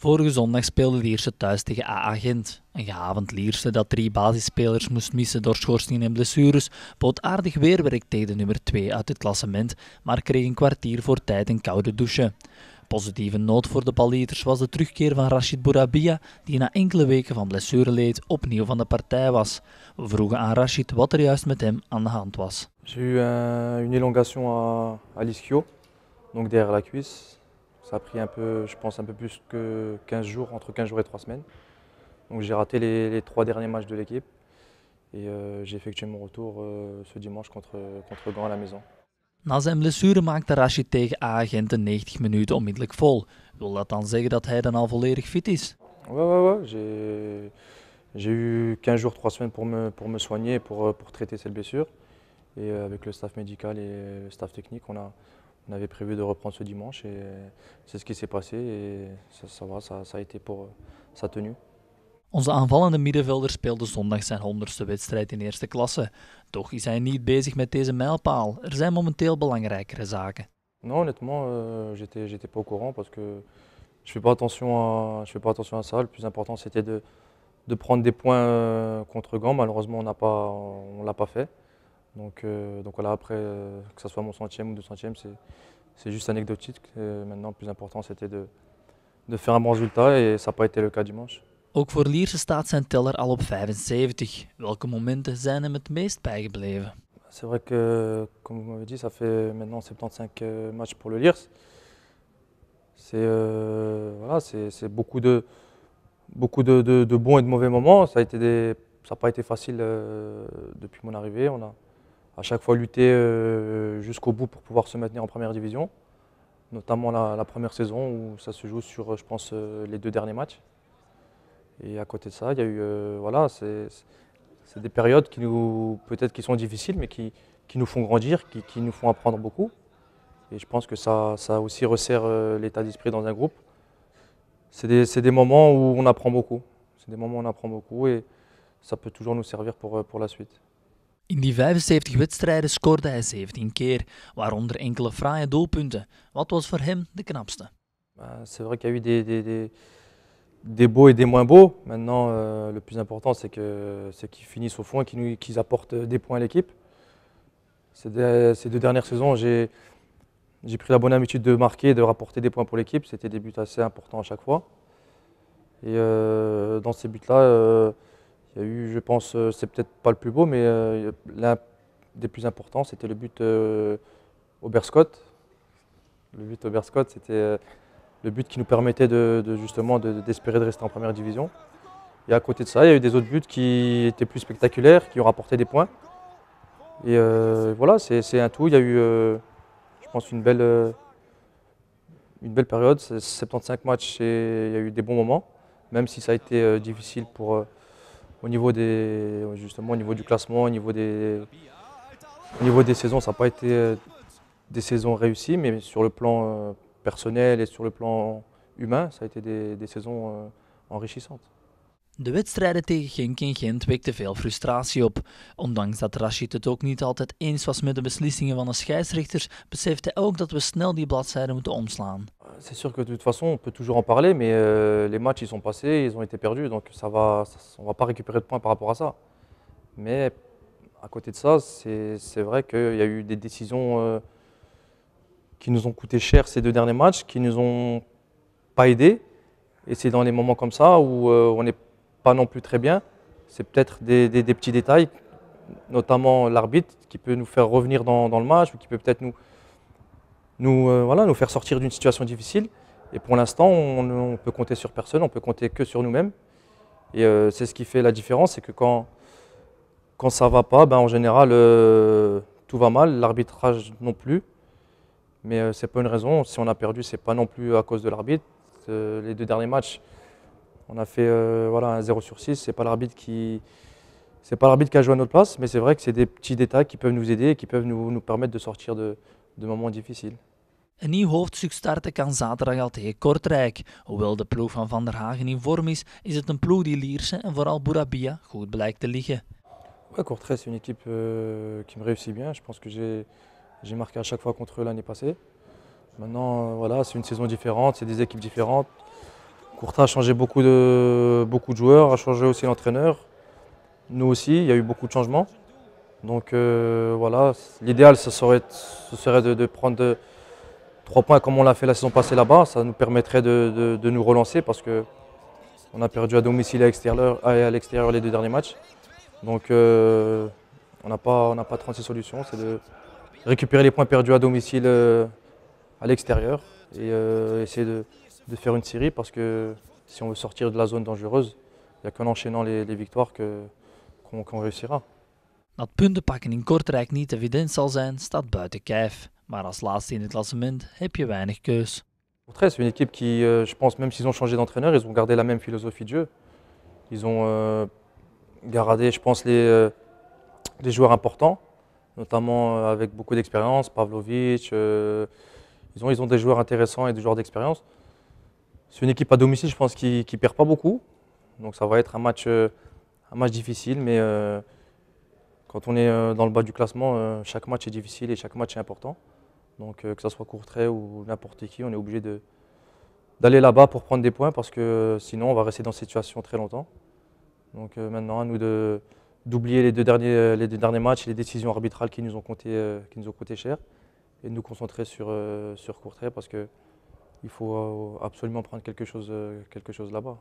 Vorige zondag speelde Lierse thuis tegen AA Gent. Een gehavend Lierse dat 3 basisspelers moest missen door schorsingen en blessures, bood aardig weerwerk tegen de nummer 2 uit het klassement, maar kreeg een kwartier voor tijd een koude douche. Positieve noot voor de Balieters was de terugkeer van Rachid Bourabia, die na enkele weken van blessure leed opnieuw van de partij was. We vroegen aan Rachid wat er juist met hem aan de hand was. J'ai eu une élongation à l'ischio, donc derrière la cuisse. Ça a pris un peu, je pense un peu plus que 15 jours, entre 15 jours et 3 semaines. Donc j'ai raté les 3 derniers matchs de l'équipe et j'ai effectué mon retour ce dimanche contre Gand à la maison. Na zijn blessure maakte Rachid tegen AA Gent de 90 minuten onmiddellijk vol. Wil dat dan zeggen dat hij dan al volledig fit is? Ouais. J'ai eu 15 jours, 3 semaines pour me soigner, pour traiter cette blessure. Et avec le staff médical et le staff technique, on avait prévu de reprendre ce dimanche et c'est ce qui s'est passé et ça a été pour sa tenue. Onze aanvallende middenvelder speelde zondag zijn 100ste wedstrijd in eerste klasse. Toch is hij niet bezig met deze mijlpaal. Er zijn momenteel belangrijkere zaken. Non, honnêtement, j'étais pas au courant parce que je fais pas attention à ça. Le plus important, c'était de prendre des points contre Gand. Malheureusement, on l'a pas fait. Donc voilà, après, que ce soit mon 100e ou 200e, c'est juste anecdotique. Maintenant, le plus important, c'était de faire un bon résultat et ça n'a pas été le cas dimanche. Ook voor Lierse staat zijn teller al op 75. Welke momenten zijn hem het meest bijgebleven? C'est vrai que, comme vous m'avez dit, ça fait maintenant 75 matchs pour le Liers. C'est beaucoup de bons et de mauvais moments. Ça n'a pas été facile depuis mon arrivée. On a à chaque fois lutté jusqu'au bout pour pouvoir se maintenir en première division, notamment la première saison où ça se joue sur, je pense, les 2 derniers matchs. Et à côté de ça, il y a eu, c'est des périodes peut-être qui sont difficiles, mais qui nous font grandir, qui nous font apprendre beaucoup. Et je pense que ça aussi resserre l'état d'esprit dans un groupe. C'est des moments où on apprend beaucoup. C'est des moments où on apprend beaucoup et ça peut toujours nous servir pour la suite. In die 75 wedstrijden scoorde hij 17 keer, waaronder enkele fraaie doelpunten. Wat was voor hem de knapste? C'est vrai qu'il y a eu des beaux et des moins beaux. Maintenant, le plus important, c'est qu'ils finissent au fond et qu'ils apportent des points à l'équipe. Ces 2 dernières saisons, j'ai pris la bonne habitude de marquer, de rapporter des points pour l'équipe. C'était des buts assez importants à chaque fois. Et dans ces buts-là, il y a eu, je pense, c'est peut-être pas le plus beau, mais l'un des plus importants, c'était le but au Berscott. Le but au Berscott, c'était le but qui nous permettait justement d'espérer de rester en première division. Et à côté de ça, il y a eu des autres buts qui étaient plus spectaculaires, qui ont rapporté des points. Et voilà, c'est un tout. Il y a eu, je pense, une belle période, 75 matchs et il y a eu des bons moments, même si ça a été difficile au niveau du classement, au niveau des saisons, ça n'a pas été des saisons réussies, mais sur le plan personnel et sur le plan humain, ça a été des saisons enrichissantes. De wedstrijden tegen Genk en Gent wekten veel frustratie op. Ondanks dat Rachid het ook niet altijd eens was met de beslissingen van de scheidsrechters, beseft hij ook dat we snel die bladzijde moeten omslaan. C'est sûr que de toute façon, on peut toujours en parler, mais les matchs ils sont passés, ils ont été perdus, donc on va pas récupérer de points par rapport à ça. Mais à côté de ça, c'est vrai qu'il y a eu des décisions qui nous ont coûté cher ces 2 derniers matchs, qui nous ont pas aidés. Et c'est dans les moments comme ça où on n'est pas non plus très bien. C'est peut-être des petits détails, notamment l'arbitre, qui peut nous faire revenir dans le match, ou qui peut peut-être nous faire sortir d'une situation difficile. Et pour l'instant, on peut compter sur personne, on peut compter que sur nous-mêmes. Et c'est ce qui fait la différence, c'est que quand ça ne va pas, en général, tout va mal, l'arbitrage non plus. Mais ce n'est pas une raison, si on a perdu, ce n'est pas non plus à cause de l'arbitre. Les 2 derniers matchs, on a fait un 0 sur 6, c'est pas l'arbitre qui a joué à notre place, mais c'est vrai que c'est des petits détails qui peuvent nous aider et qui peuvent nous permettre de sortir de moments difficiles. Een nieuw hoofdstuk starten kan zaterdag al tegen Kortrijk. Hoewel de ploeg van der Hagen in vorm is, is het een ploeg die Lierse en vooral Bourabia goed blijkt te liggen. Ouais, Courtrai, c'est une équipe qui me réussit bien. Je pense que j'ai marqué à chaque fois contre eux l'année passée. Maintenant, voilà, c'est une saison différente, c'est des équipes différentes. Courtrai a changé beaucoup de joueurs, a changé aussi l'entraîneur. Nous aussi, il y a eu beaucoup de changements. Donc voilà, l'idéal ce serait de prendre 3 points comme on l'a fait la saison passée là-bas. Ça nous permettrait de nous relancer parce qu'on a perdu à domicile et à l'extérieur les 2 derniers matchs. Donc on n'a pas 36 solutions, c'est de récupérer les points perdus à domicile à l'extérieur et essayer de faire une série parce que si on veut sortir de la zone dangereuse, il n'y a qu'en enchaînant les victoires qu'on réussira. Dat punten pakken in Kortrijk niet evident zal zijn, staat buiten kijf. Maar als laatste in het klassement heb je weinig keus. Courtrai, c'est une équipe qui, je pense, même s'ils ont changé d'entraîneur, ils ont gardé la même philosophie de jeu. Ils ont gardé, je pense, les joueurs importants, notamment avec beaucoup d'expérience, Pavlovic. Ils ont des joueurs intéressants et des joueurs d'expérience. C'est une équipe à domicile, je pense, qui ne perd pas beaucoup. Donc ça va être un match difficile, mais quand on est dans le bas du classement, chaque match est difficile et chaque match est important. Donc que ce soit Courtrai ou n'importe qui, on est obligé d'aller là-bas pour prendre des points parce que sinon on va rester dans cette situation très longtemps. Donc maintenant à nous d'oublier les deux derniers matchs et les décisions arbitrales qui nous ont coûté cher et de nous concentrer sur Courtrai parce qu'il faut absolument prendre quelque chose là-bas.